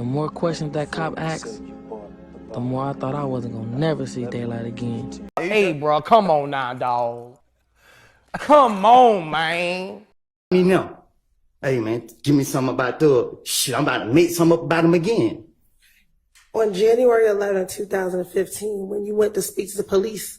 The more questions that cop asked, the more I thought I wasn't gonna never see daylight again. Hey, bro, come on now, dog. Come on, man. Me now. Hey, man, give me something about the shit. I'm about to make something up about him again. On January 11, 2015, when you went to speak to the police,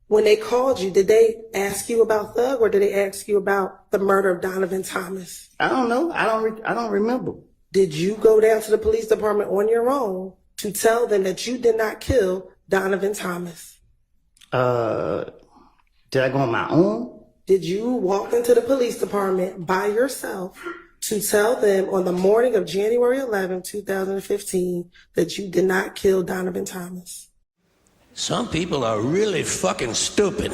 when they called you, did they ask you about Thug or did they ask you about the murder of Donovan Thomas? I don't know. I don't remember. Did you go down to the police department on your own to tell them that you did not kill Donovan Thomas? Did I go on my own? Did you walk into the police department by yourself to tell them on the morning of January 11, 2015, that you did not kill Donovan Thomas? Some people are really fucking stupid.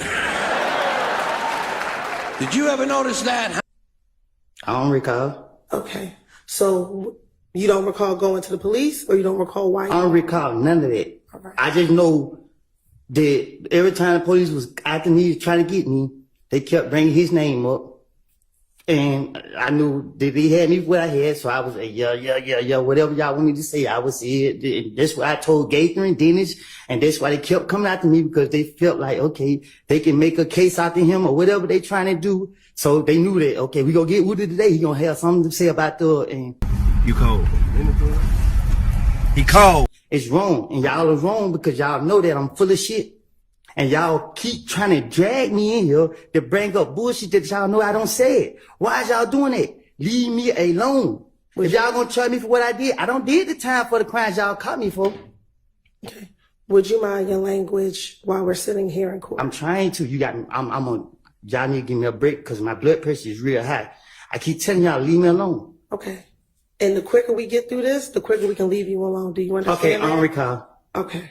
Did you ever notice that? I don't recall. Okay. So you don't recall going to the police or you don't recall why? I don't recall none of that. Okay. I just know that every time the police was after me, trying to get me, they kept bringing his name up. And I knew that they had me what I had, so I was like, yeah, whatever y'all want me to say, I would say it. And that's what I told Gaither and Dennis, and that's why they kept coming after me, because they felt like, okay, they can make a case out to him or whatever they trying to do. So they knew that, okay, we gonna get Woody today, he gonna have something to say about the, and you cold. He cold. It's wrong, and y'all are wrong because y'all know that I'm full of shit. And y'all keep trying to drag me in here to bring up bullshit that y'all know I don't say it. Why is y'all doing that? Leave me alone. If y'all gonna charge me for what I did, I don't did the time for the crimes y'all caught me for. Okay. Would you mind your language while we're sitting here in court? I'm trying to. You got me. Y'all need to give me a break because my blood pressure is real high. I keep telling y'all, leave me alone. Okay. And the quicker we get through this, the quicker we can leave you alone. Do you understand? Okay, I don't that? recall. Okay.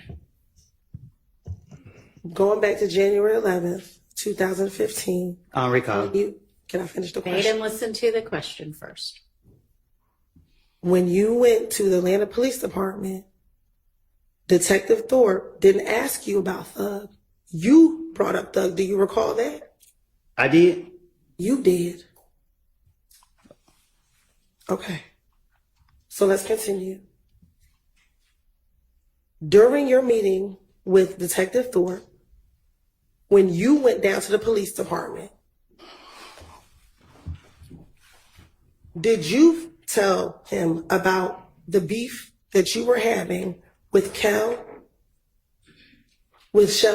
Going back to January 11th, 2015. I don't recall. Can I finish the Wait question? and listen to the question first. When you went to the Atlanta Police Department, Detective Thorpe didn't ask you about Thug. You brought up Thug. Do you recall that? I did. You did. Okay. So let's continue. During your meeting with Detective Thorpe, when you went down to the police department, did you tell him about the beef that you were having with Shell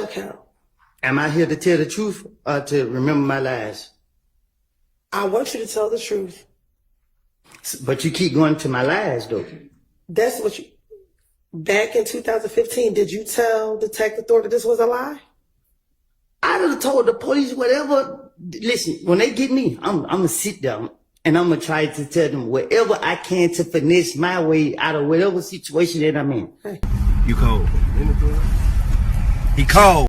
Kel? Am I here to tell the truth or to remember my lies? I want you to tell the truth. But you keep going to my lies, though. That's what you... Back in 2015, did you tell Detective Thorpe that this was a lie? I would have told the police whatever. Listen, when they get me, I'm going to sit down and I'm going to try to tell them whatever I can to finesse my way out of whatever situation that I'm in. Hey. You cold. He cold.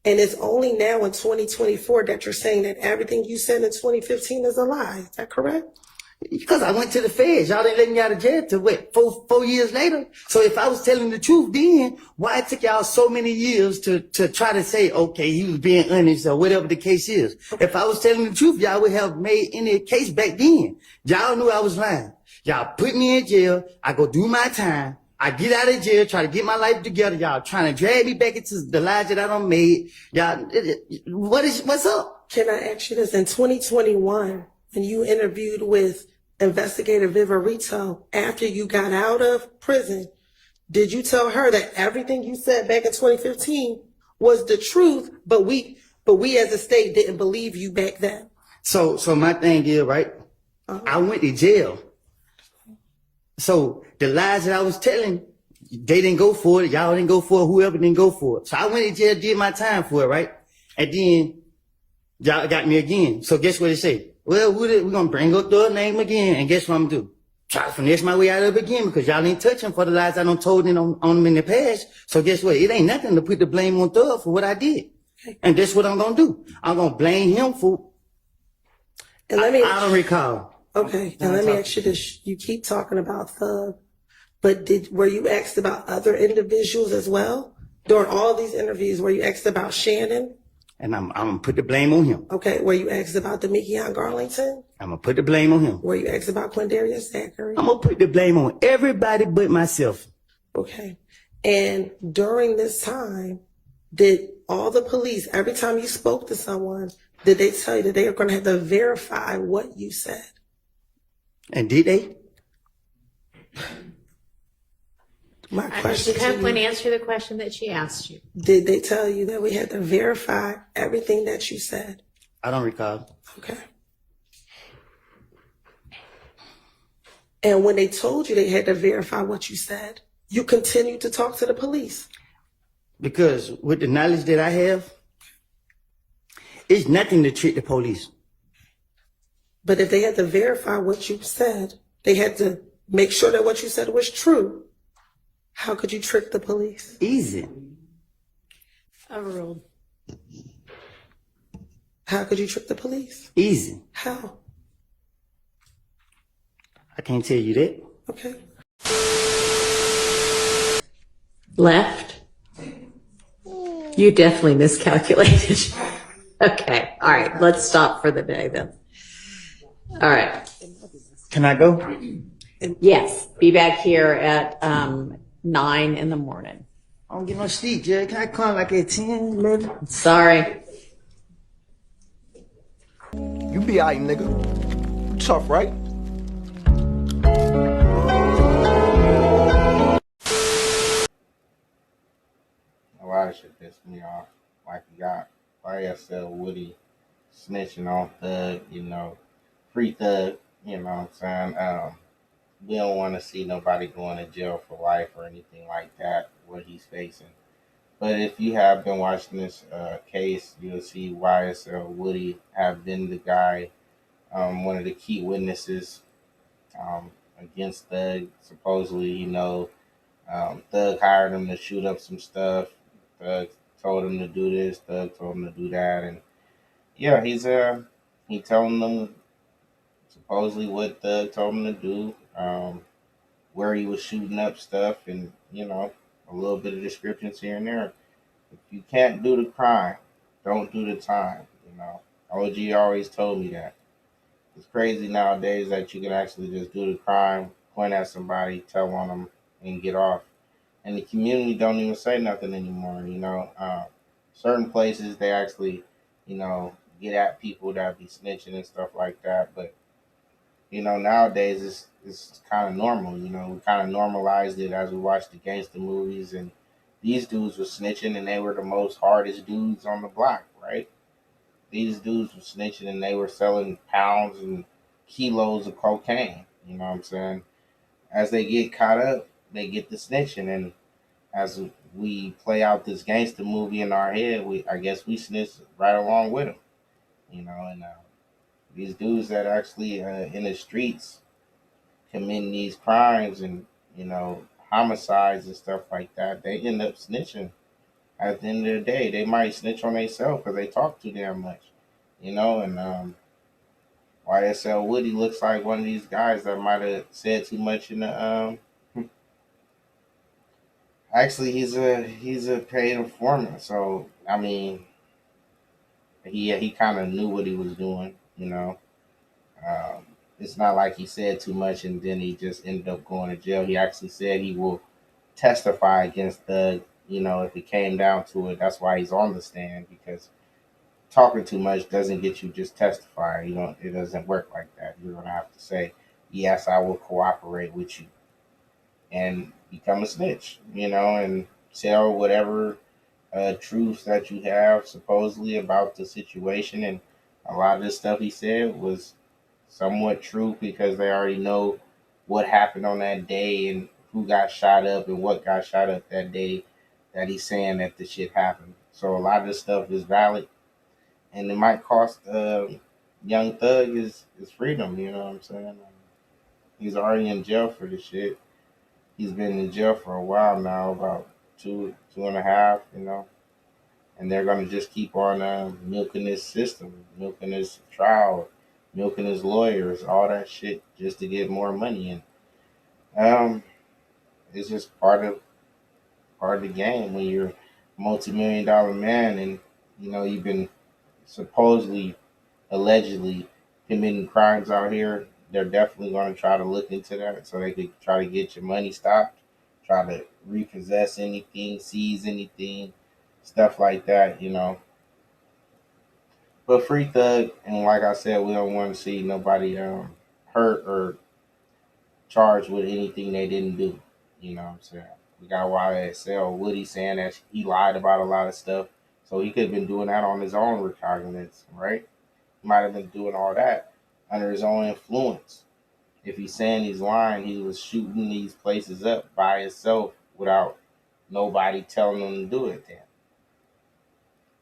And it's only now in 2024 that you're saying that everything you said in 2015 is a lie. Is that correct? Because I went to the feds. Y'all didn't let me out of jail till what, four years later? So if I was telling the truth then, why it took y'all so many years to try to say, okay, he was being honest or whatever the case is? If I was telling the truth, y'all would have made any case back then. Y'all knew I was lying. Y'all put me in jail. I go do my time. I get out of jail, try to get my life together. Y'all trying to drag me back into the lies that I done made. Y'all, what's up? Can I ask you this? In 2021, when you interviewed with Investigator Viverito after you got out of prison, did you tell her that everything you said back in 2015 was the truth, but we as a state didn't believe you back then? So my thing is, right? I went to jail. So the lies that I was telling, they didn't go for it. Y'all didn't go for it. Whoever didn't go for it. So I went to jail, did my time for it, right? And then y'all got me again. So guess what they say? Well, we're going to bring up the name again. And guess what I'm going to do? Try to finesse my way out of it again because y'all ain't touching for the lies I done told on them in the past. So guess what? It ain't nothing to put the blame on Thug for what I did. And that's what I'm going to do. I'm going to blame him for... And I don't recall. Okay, now let me ask you this. You keep talking about Thug, but were you asked about other individuals as well? During all these interviews, were you asked about Shannon? And I'm gonna put the blame on him. Okay, were you asked about Demekion Garlington? I'm gonna put the blame on him. Were you asked about Quindarius Zachary? I'm gonna put the blame on everybody but myself. Okay. And during this time, did all the police, every time you spoke to someone, did they tell you that they are going to have to verify what you said? And did they? My question You have one answer the question that she asked you. did they tell you that we had to verify everything that you said? I don't recall. Okay. And when they told you they had to verify what you said, you continued to talk to the police. Because with the knowledge that I have, it's nothing to trick the police. But if they had to verify what you said, they had to make sure that what you said was true. How could you trick the police? Easy. Overruled. How could you trick the police? Easy. How? I can't tell you that. Okay. Left. You definitely miscalculated. Okay. All right. Let's stop for the day then. All right. Can I go? Yes. Be back here at 9 in the morning. I don't get no sleep, Jerry. Can I come like at 10, 11? Sorry. You be alright, nigga. You tough, right? A lot of shit pissed me off. Like you got YSL Woody snitching on Thug, free Thug, you know what I'm saying? We don't want to see nobody going to jail for life or anything like that, what he's facing. But if you have been watching this case, you'll see YSL Woody have been the guy, one of the key witnesses against Thug. Supposedly, Thug hired him to shoot up some stuff. Thug told him to do this. Thug told him to do that, and yeah, he telling them supposedly what Thug told him to do, where he was shooting up stuff, and a little bit of descriptions here and there. If you can't do the crime, don't do the time. OG always told me that. It's crazy nowadays that you can actually just do the crime, point at somebody, tell on them, and get off. And the community don't even say nothing anymore. Certain places they actually, get at people that be snitching and stuff like that. But nowadays it's kind of normal. We kind of normalized it as we watched the gangster movies, and these dudes were snitching, and they were the most hardest dudes on the block, right? These dudes were snitching, and they were selling pounds and kilos of cocaine. You know what I'm saying? As they get caught up, they get the snitching, and as we play out this gangster movie in our head, I guess we snitch right along with them. And these dudes that actually in the streets committing these crimes and homicides and stuff like that, they end up snitching. At the end of the day, they might snitch on themselves because they talk too damn much, and YSL Woody looks like one of these guys that might have said too much in the actually he's a paid informant, so I mean he kind of knew what he was doing. It's not like he said too much and then he just ended up going to jail. He actually said he will testify against Thug, if it came down to it. That's why he's on the stand, because talking too much doesn't get you just testify. It doesn't work like that. You're gonna have to say, yes, I will cooperate with you, and become a snitch, and tell whatever truths that you have supposedly about the situation. And a lot of this stuff he said was somewhat true because they already know what happened on that day and who got shot up and what got shot up that day that he's saying that the shit happened. So a lot of this stuff is valid, and it might cost young Thug his freedom. You know what I'm saying? He's already in jail for this shit. He's been in jail for a while now, about two and a half, and they're gonna just keep on milking this system, milking this trial, milking his lawyers, all that shit, just to get more money. And it's just part of the game when you're a multi-million-dollar man, and you've been supposedly, allegedly committing crimes out here, they're definitely going to try to look into that so they could try to get your money stopped, try to repossess anything, seize anything, stuff like that, you know. But Free Thug, and like I said, we don't want to see nobody hurt or charged with anything they didn't do. You know what I'm saying? We got YSL Woody saying that he lied about a lot of stuff. So he could have been doing that on his own recognizance, right? He might have been doing all that under his own influence. If he's saying he's lying, he was shooting these places up by himself without nobody telling him to do it then.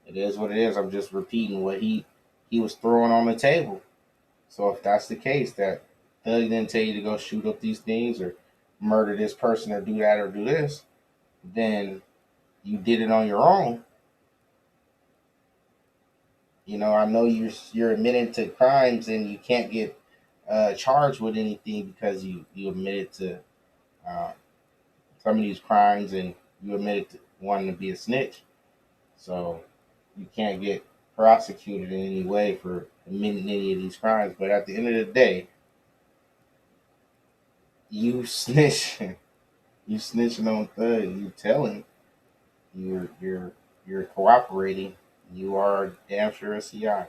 It is what it is. I'm just repeating what he was throwing on the table. So if that's the case, that Thug didn't tell you to go shoot up these things or murder this person or do that or do this, then you did it on your own. You know, I know you're admitting to crimes and you can't get charged with anything because you admitted to uh, some of these crimes and you admitted to wanting to be a snitch. So you can't get prosecuted in any way for admitting any of these crimes. But at the end of the day, you snitching, you snitching on Thug, you telling, you're cooperating. You are damn sure a CI.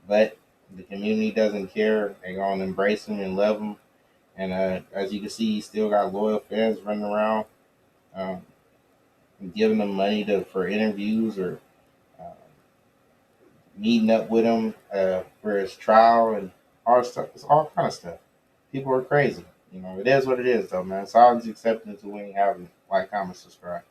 But the community doesn't care. They're gonna embrace him and love him. And as you can see, he still got loyal fans running around, um, giving them money for interviews or uh, meeting up with him for his trial and all stuff. It's all kind of stuff. People are crazy. You know, it is what it is, though, man. It's always acceptance to when you have it. Like, comment, subscribe.